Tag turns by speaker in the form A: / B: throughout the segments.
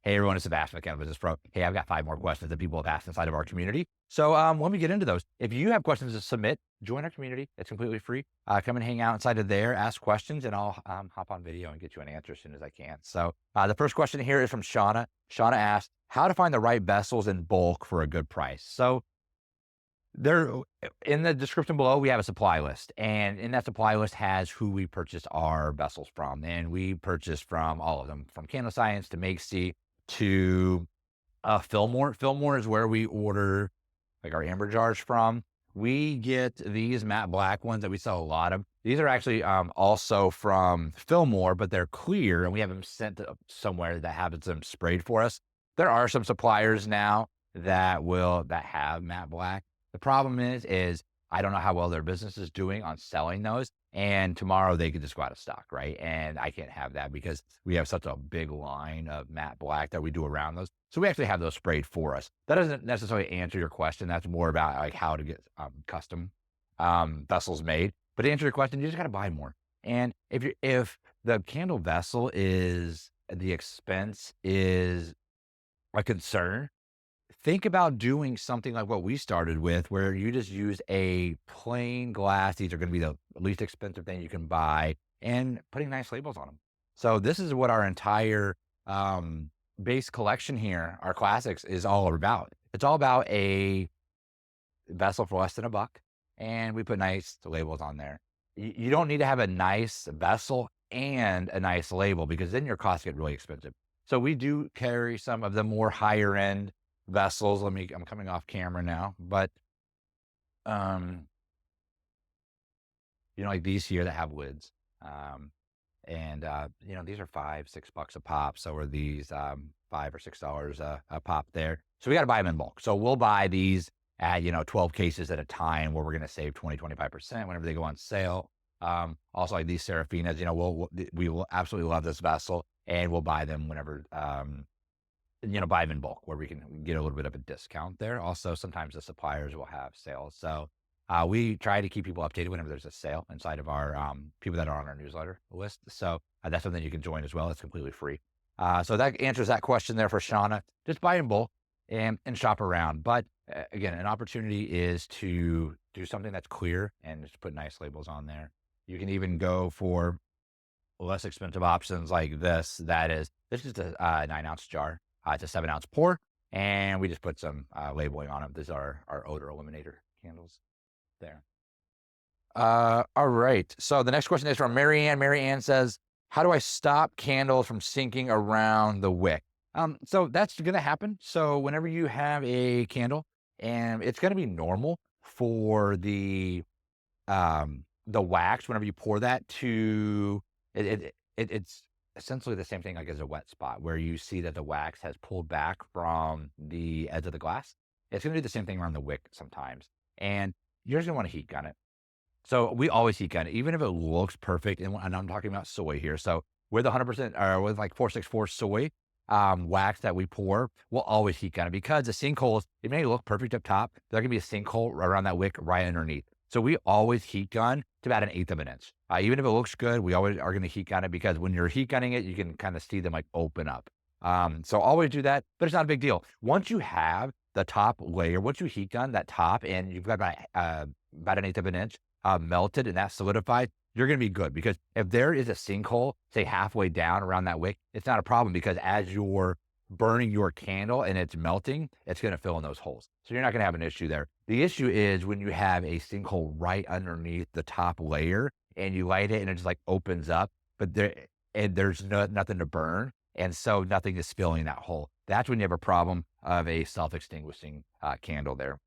A: Hey, everyone, it's Sebastian, the Candle Business Pro. Hey, I've got 5 more questions that people have asked inside of our community. So let me get into those. If you have questions to submit, join our community. It's completely free. Come and hang out inside of there, ask questions, and I'll hop on video and get you an answer as soon as I can. So the first question here is from Shauna. Shauna asked, how to find the right vessels in bulk for a good price. So there, in the description below, we have a supply list, and in that supply list has who we purchased our vessels from, and we purchased from all of them, from Candle Science to Makesy to Fillmore. Fillmore is where we order like our amber jars from. We get these matte black ones that we sell a lot of. These are actually also from Fillmore, but they're clear, and we have them sent to somewhere that has them sprayed for us. There are some suppliers now that have matte black. The problem is I don't know how well their business is doing on selling those. And tomorrow they could just go out of stock, right? And I can't have that because we have such a big line of matte black that we do around those. So we actually have those sprayed for us. That doesn't necessarily answer your question. That's more about like how to get custom vessels made. But to answer your question, you just got to buy more. And if the candle vessel is the expense is a concern, think about doing something like what we started with, where you just use a plain glass. These are going to be the least expensive thing you can buy, and putting nice labels on them. So this is what our entire base collection here, our classics, is all about. It's all about a vessel for less than $1, and we put nice labels on there. You don't need to have a nice vessel and a nice label, because then your costs get really expensive. So we do carry some of the more higher end vessels. I'm coming off camera now, but um, like these here that have lids. And these are $5-6 a pop. So are these $5 or $6 a pop there. So we got to buy them in bulk. So we'll buy these at 12 cases at a time, where we're going to save 20-25% whenever they go on sale. Also, like these Seraphinas, we will absolutely love this vessel, and we'll buy them whenever buy them in bulk, where we can get a little bit of a discount there. Also, sometimes the suppliers will have sales. So we try to keep people updated whenever there's a sale inside of our people that are on our newsletter list. So that's something you can join as well. It's completely free. So that answers that question there for Shauna. Just buy in bulk and shop around. But again, an opportunity is to do something that's clear and just put nice labels on there. You can even go for less expensive options like this. This is a 9-ounce jar. It's a 7-ounce pour, and we just put some labeling on them. These are our odor eliminator candles there. All right. So the next question is from Marianne. Marianne says, how do I stop candles from sinking around the wick? So that's going to happen. So whenever you have a candle, and it's going to be normal for the wax, whenever you pour that it's essentially the same thing like as a wet spot, where you see that the wax has pulled back from the edge of the glass. It's going to do the same thing around the wick sometimes. And you're just going to want to heat gun it. So we always heat gun it, even if it looks perfect. And I'm talking about soy here. So with 100% or with like 464 soy wax that we pour, we'll always heat gun it, because the sinkholes, it may look perfect up top, there can be a sinkhole around that wick right underneath. So we always heat gun to about 1/8 of an inch. Even if it looks good, we always are going to heat gun it, because when you're heat gunning it, you can kind of see them like open up. So always do that, but it's not a big deal. Once you have the top layer, once you heat gun that top, and you've got about 1/8 of an inch melted and that's solidified, you're going to be good. Because if there is a sinkhole, say halfway down around that wick, it's not a problem, because as you're burning your candle and it's melting, it's going to fill in those holes. So you're not going to have an issue there. The issue is when you have a sinkhole right underneath the top layer, and you light it and it just like opens up, but there's nothing to burn. And so nothing is filling that hole. That's when you have a problem of a self-extinguishing candle there.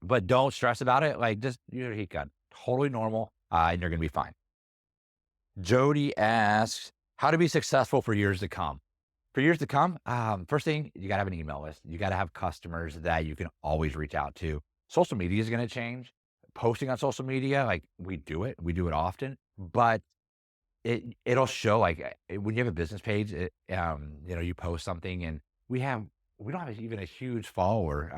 A: But don't stress about it. Like, just use your heat gun. Totally normal, and you're going to be fine. Jodie asks, how to be successful for years to come? For years to come, first thing, you got to have an email list. You got to have customers that you can always reach out to. Social media is going to change. Posting on social media, like we do it often, but it'll show, like when you have a business page, you post something, and we don't have even a huge follower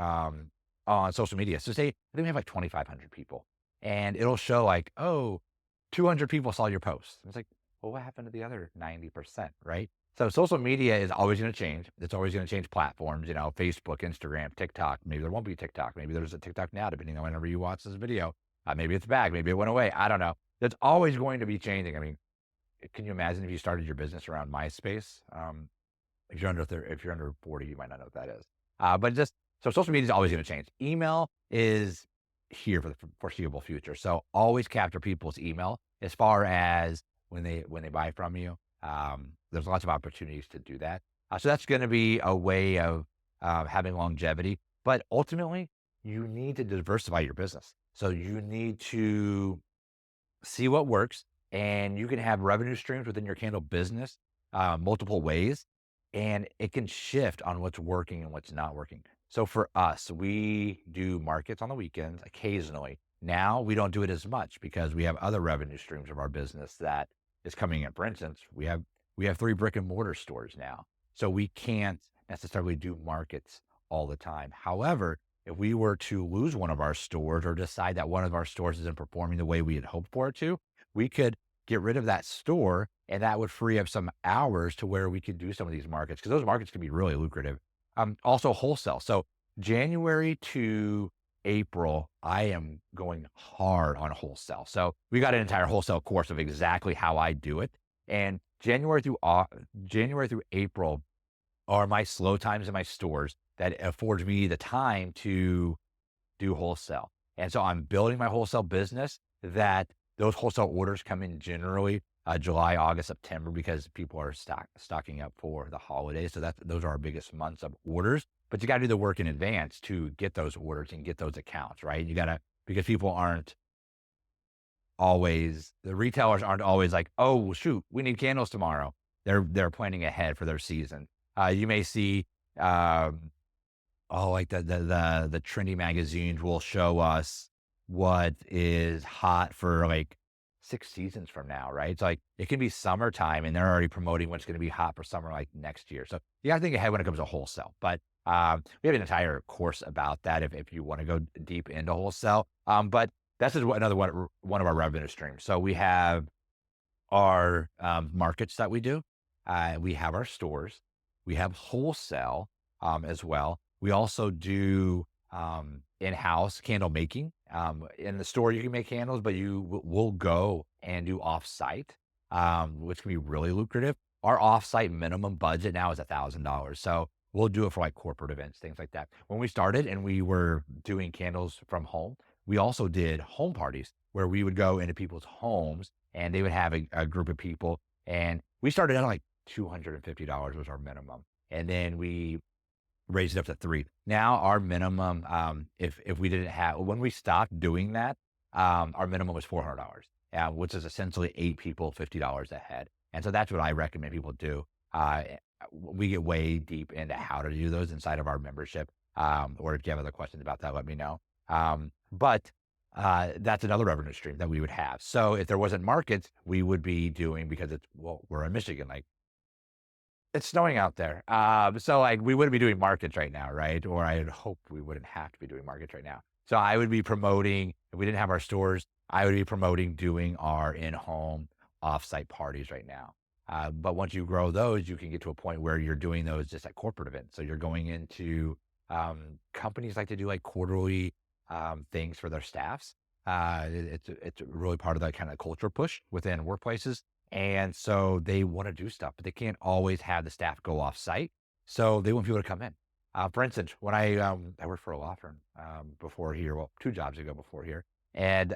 A: on social media. So say, I think we have like 2,500 people, and it'll show like, oh, 200 people saw your post. It's like, well, what happened to the other 90%, right? So social media is always going to change. It's always going to change platforms, Facebook, Instagram, TikTok. Maybe there won't be TikTok. Maybe there's a TikTok now, depending on whenever you watch this video. Maybe it's back. Maybe it went away. I don't know. It's always going to be changing. I mean, can you imagine if you started your business around MySpace? If you're under if you're under 40, you might not know what that is. But just so social media is always going to change. Email is here for the foreseeable future. So always capture people's email as far as when they buy from you. There's lots of opportunities to do that. So that's going to be a way of having longevity. But ultimately, you need to diversify your business. So you need to see what works, and you can have revenue streams within your candle business multiple ways, and it can shift on what's working and what's not working. So for us, we do markets on the weekends occasionally. Now we don't do it as much because we have other revenue streams of our business that is coming in. For instance, we have 3 brick and mortar stores now, so we can't necessarily do markets all the time. However, if we were to lose one of our stores or decide that one of our stores isn't performing the way we had hoped for it to, we could get rid of that store, and that would free up some hours to where we could do some of these markets, because those markets can be really lucrative. Also wholesale. So January to April, I am going hard on wholesale. So we got an entire wholesale course of exactly how I do it. And January through April are my slow times in my stores that affords me the time to do wholesale. And so I'm building my wholesale business that those wholesale orders come in generally July, August, September, because people are stocking up for the holidays. So those are our biggest months of orders. But you got to do the work in advance to get those orders and get those accounts, right? You got to, because people aren't always, the retailers aren't always like, oh shoot, we need candles tomorrow. They're planning ahead for their season. You may see like the trendy magazines will show us what is hot for like 6 seasons from now, right? It's like it can be summertime and they're already promoting what's going to be hot for summer like next year. So you got to think ahead when it comes to wholesale. But we have an entire course about that if you want to go deep into wholesale. But that's just another one of our revenue streams. So we have our markets that we do. We have our stores. We have wholesale as well. We also do in-house candle making. In the store, you can make candles, but will go and do off-site, which can be really lucrative. Our off-site minimum budget now is $1,000. So we'll do it for like corporate events, things like that. When we started and we were doing candles from home, we also did home parties where we would go into people's homes and they would have a group of people. And we started at like $250 was our minimum. And then we raised it up to 3. Now our minimum, if we didn't have, when we stopped doing that, our minimum was $400, which is essentially 8 people, $50 a head. And so that's what I recommend people do. We get way deep into how to do those inside of our membership. Or if you have other questions about that, let me know. But that's another revenue stream that we would have. So if there wasn't markets, we would be doing, because we're in Michigan, like it's snowing out there. So like we wouldn't be doing markets right now, right? Or I would hope we wouldn't have to be doing markets right now. So I would be promoting, if we didn't have our stores, I would be promoting doing our in-home offsite parties right now. But once you grow those, you can get to a point where you're doing those just at corporate events. So you're going into companies like to do like quarterly things for their staffs. It's really part of that kind of culture push within workplaces. And so they want to do stuff, but they can't always have the staff go off site. So they want people to come in. For instance, when I worked for a law firm before here, well, 2 jobs ago before here, and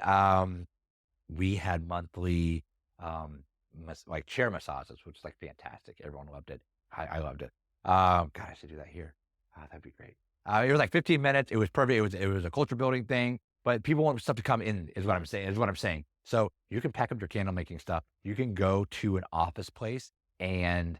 A: we had monthly like chair massages, which is like fantastic. Everyone loved it. I loved it. God, I should do that here. That'd be great. It was like 15 minutes. It was perfect. It was a culture building thing, but people want stuff to come in is what I'm saying. So you can pack up your candle making stuff. You can go to an office place and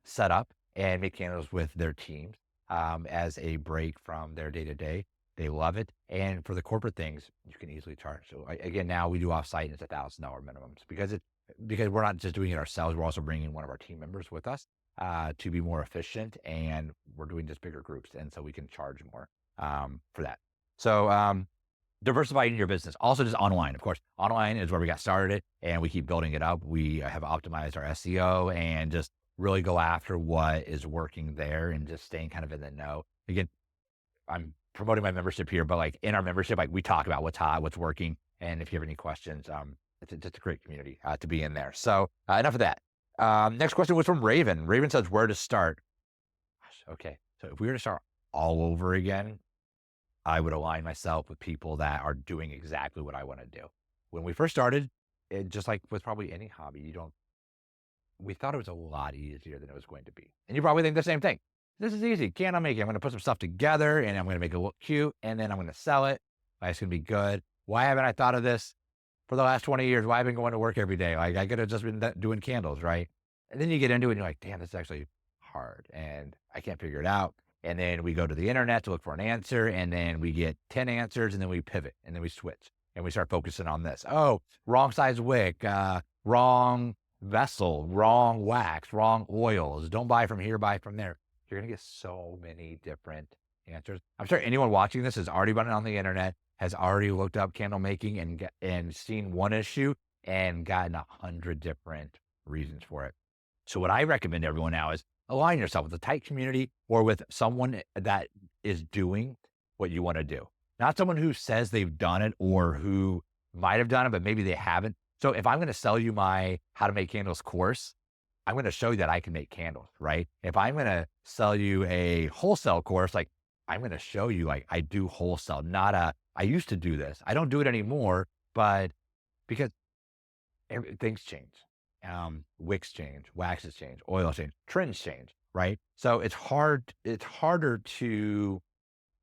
A: set up and make candles with their teams as a break from their day to day. They love it. And for the corporate things, you can easily charge. So again, now we do offsite and it's $1,000 minimums because we're not just doing it ourselves. We're also bringing one of our team members with us to be more efficient, and we're doing just bigger groups. And so we can charge more for that. So diversifying your business. Also just online, of course. Online is where we got started and we keep building it up. We have optimized our SEO and just really go after what is working there and just staying kind of in the know. Again, I'm promoting my membership here, but like in our membership, like we talk about what's hot, what's working. And if you have any questions, it's a great community to be in there. So enough of that. Next question was from Raven. Raven says, where to start? Gosh, okay. So if we were to start all over again, I would align myself with people that are doing exactly what I want to do. When we first started, it just like with probably any hobby, we thought it was a lot easier than it was going to be. And you probably think the same thing. This is easy. Candle making. I'm going to put some stuff together and I'm going to make it look cute and then I'm going to sell it. It's going to be good. Why haven't I thought of this for the last 20 years? Why have I been going to work every day? Like I could have just been doing candles, right? And then you get into it and you're like, damn, this is actually hard and I can't figure it out. And then we go to the internet to look for an answer and then we get 10 answers and then we pivot and then we switch and we start focusing on this. Oh, wrong size wick, wrong vessel, wrong wax, wrong oils. Don't buy from here, buy from there. You're going to get so many different answers. I'm sure anyone watching this has already run it on the internet, has already looked up candle making and seen one issue and gotten 100 different reasons for it. So what I recommend to everyone now is align yourself with a tight community or with someone that is doing what you want to do. Not someone who says they've done it or who might have done it, but maybe they haven't. So if I'm going to sell you my how to make candles course, I'm going to show you that I can make candles, right? If I'm going to sell you a wholesale course, like I'm going to show you like I do wholesale, I used to do this. I don't do it anymore, but because things change. Wicks change, waxes change, oils change, trends change, right? So it's harder to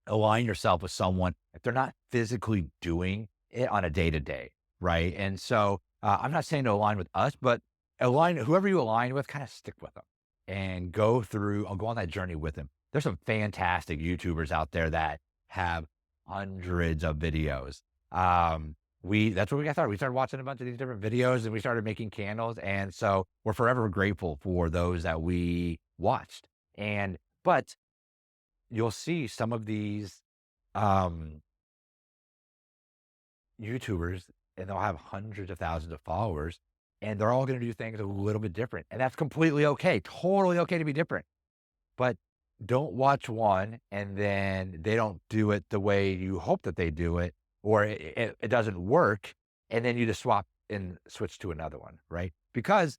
A: align yourself with someone if they're not physically doing it on a day-to-day, right? And so I'm not saying to align with us, but align whoever you align with, kind of stick with them and go on that journey with them. There's some fantastic YouTubers out there that have hundreds of videos. That's what we got started. We started watching a bunch of these different videos and we started making candles. And so we're forever grateful for those that we watched. But you'll see some of these YouTubers and they'll have hundreds of thousands of followers and they're all going to do things a little bit different. And that's completely okay. Totally okay to be different. But don't watch one and then they don't do it the way you hope that they do it, or it doesn't work. And then you just swap and switch to another one, right? Because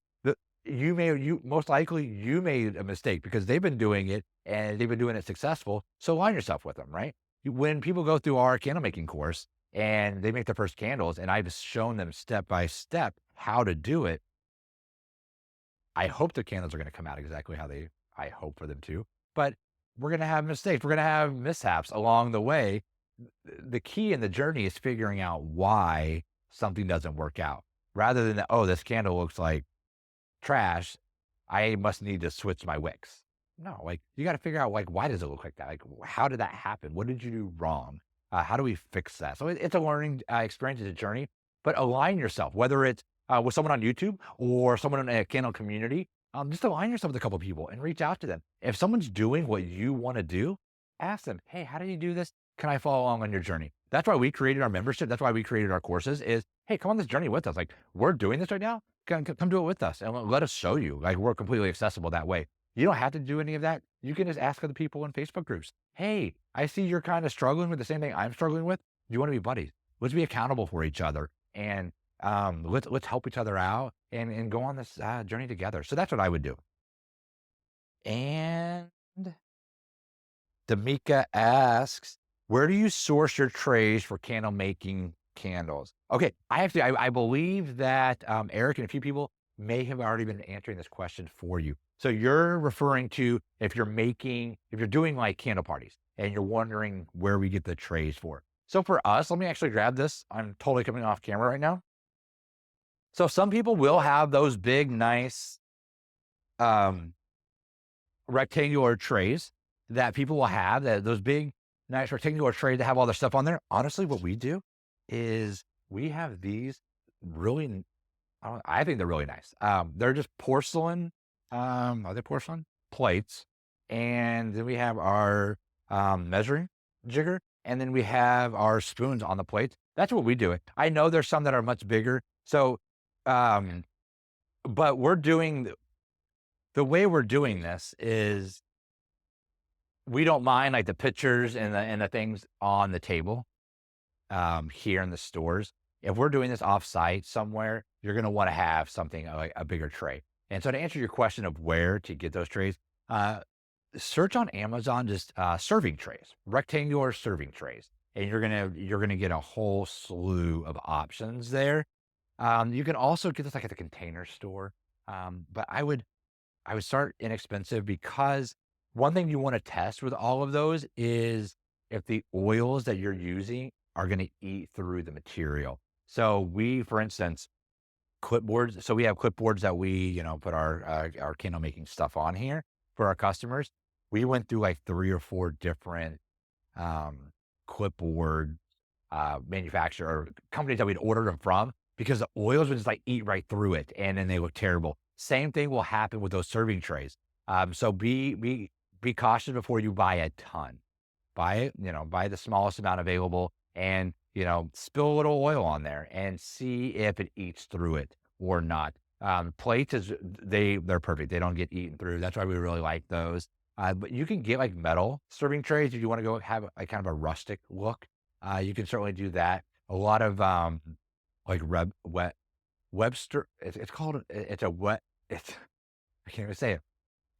A: you most likely you made a mistake because they've been doing it and they've been doing it successful. So align yourself with them, right? When people go through our candle making course and they make their first candles and I've shown them step by step how to do it, I hope the candles are going to come out exactly how I hope for them to, but we're going to have mistakes. We're going to have mishaps along the way. The key in the journey is figuring out why something doesn't work out rather than, oh, this candle looks like trash. I must need to switch my wicks. No, like you got to figure out like, why does it look like that? Like, how did that happen? What did you do wrong? How do we fix that? So it's a learning experience, it's a journey, but align yourself, whether it's with someone on YouTube or someone in a candle community, just align yourself with a couple of people and reach out to them. If someone's doing what you want to do, ask them, hey, how do you do this? Can I follow along on your journey? That's why we created our membership. That's why we created our courses is, hey, come on this journey with us. Like we're doing this right now. Come do it with us and let us show you. Like we're completely accessible that way. You don't have to do any of that. You can just ask other people in Facebook groups. Hey, I see you're kind of struggling with the same thing I'm struggling with. Do you want to be buddies? Let's be accountable for each other and let's help each other out and go on this journey together. So that's what I would do. And DaMeka asks, where do you source your trays for candle making candles? Okay, I believe that Eric and a few people may have already been answering this question for you. So you're referring to if you're doing like candle parties and you're wondering where we get the trays for. So for us, let me actually grab this. I'm totally coming off camera right now. So some people will have those big, nice rectangular trays that people will have, those big, nice rectangular trays that have all their stuff on there. Honestly, what we do is we have these really, I think they're really nice. They're just porcelain, are they porcelain? Plates. And then we have our measuring jigger. And then we have our spoons on the plates. That's what we do. I know there's some that are much bigger. So, but we're doing the way we're doing this is we don't mind like the pictures and the things on the table here in the stores. If we're doing this off-site somewhere, you're going to want to have something like a bigger tray. And so to answer your question of where to get those trays, uh, search on Amazon just serving trays, rectangular serving trays, and you're gonna get a whole slew of options there. You can also get this like at the Container Store, but I would start inexpensive because one thing you want to test with all of those is if the oils that you're using are going to eat through the material. So we, for instance, clipboards. So we have clipboards that we, put our candle making stuff on here for our customers. We went through like 3 or 4 different um, clipboard manufacturer or companies that we'd ordered them from because the oils would just like eat right through it and then they look terrible. Same thing will happen with those serving trays. So be cautious before you buy a ton. Buy it, buy the smallest amount available and, spill a little oil on there and see if it eats through it or not. Plates they're perfect. They don't get eaten through. That's why we really like those. But you can get like metal serving trays if you want to go have like kind of a rustic look. You can certainly do that. A lot of like Webster. It's called. It's a wet. It's I can't even say it.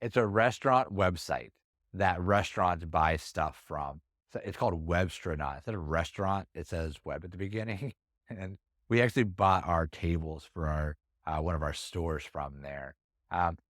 A: It's a restaurant website that restaurants buy stuff from. So it's called Webstronaut. Instead of restaurant, it says web at the beginning. And we actually bought our tables for our one of our stores from there.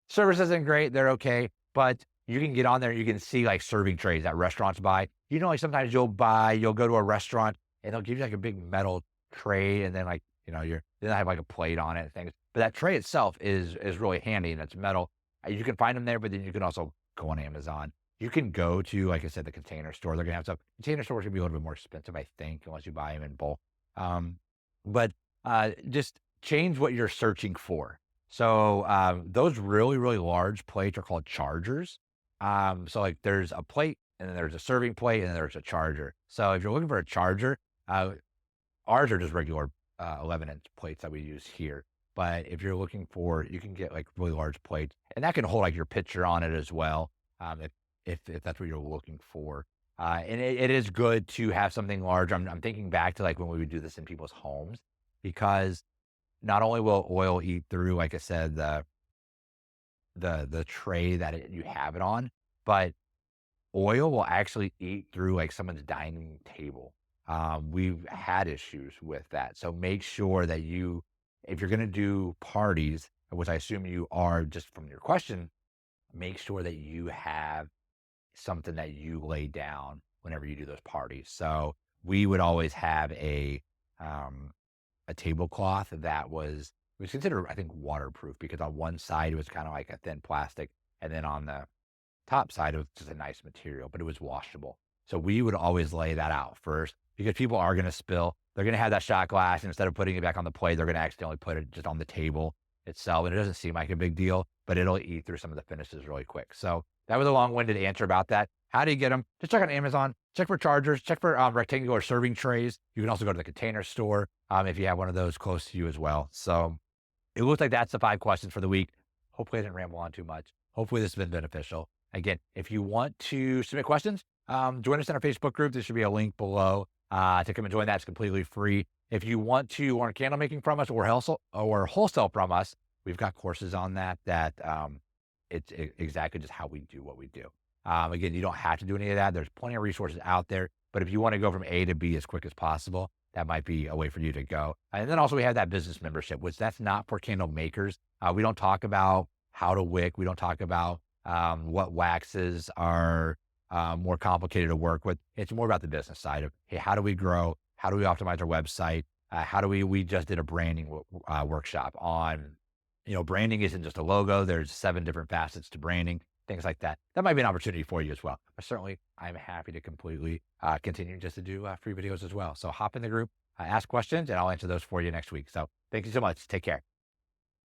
A: Service isn't great; they're okay, but you can get on there. You can see like serving trays that restaurants buy. Like sometimes you'll go to a restaurant and they'll give you like a big metal tray, and then like they have like a plate on it and things. But that tray itself is really handy and it's metal. You can find them there, but then you can also go on Amazon. You can go to, like I said, the Container Store. They're gonna have stuff. Container Stores can be a little bit more expensive, I think, unless you buy them in bulk. Um, but just change what you're searching for. So those really, really large plates are called chargers. So like there's a plate and then there's a serving plate and then there's a charger. So if you're looking for a charger, ours are just regular 11-inch plates that we use here. But if you're looking for, you can get like really large plates, and that can hold like your picture on it as well. If that's what you're looking for, and it is good to have something large. I'm thinking back to like when we would do this in people's homes, because not only will oil eat through, like I said, the tray that you have it on, but oil will actually eat through like someone's dining table. We've had issues with that. So make sure that if you're going to do parties, which I assume you are just from your question, make sure that you have something that you lay down whenever you do those parties. So we would always have um, a tablecloth that was considered, I think, waterproof because on one side it was kind of like a thin plastic, and then on the top side, it was just a nice material, but it was washable. So we would always lay that out first because people are going to spill. They're going to have that shot glass. And instead of putting it back on the plate, they're going to accidentally put it just on the table itself. And it doesn't seem like a big deal, but it'll eat through some of the finishes really quick. So that was a long-winded answer about that. How do you get them? Just check on Amazon, check for chargers, check for rectangular serving trays. You can also go to the Container Store if you have one of those close to you as well. So it looks like that's the 5 questions for the week. Hopefully I didn't ramble on too much. Hopefully this has been beneficial. Again, if you want to submit questions, join us in our Facebook group. There should be a link below to come and join that. It's completely free. If you want to learn candle making from us or wholesale from us, we've got courses on that. It's exactly just how we do what we do. Again, you don't have to do any of that. There's plenty of resources out there. But if you want to go from A to B as quick as possible, that might be a way for you to go. And then also we have that business membership, which that's not for candle makers. We don't talk about how to wick. We don't talk about what waxes are more complicated to work with. It's more about the business side of, hey, how do we grow? How do we optimize our website? We just did a branding workshop on, branding isn't just a logo. There's 7 different facets to branding, things like that. That might be an opportunity for you as well. But certainly I'm happy to completely continue just to do free videos as well. So hop in the group, ask questions, and I'll answer those for you next week. So thank you so much. Take care.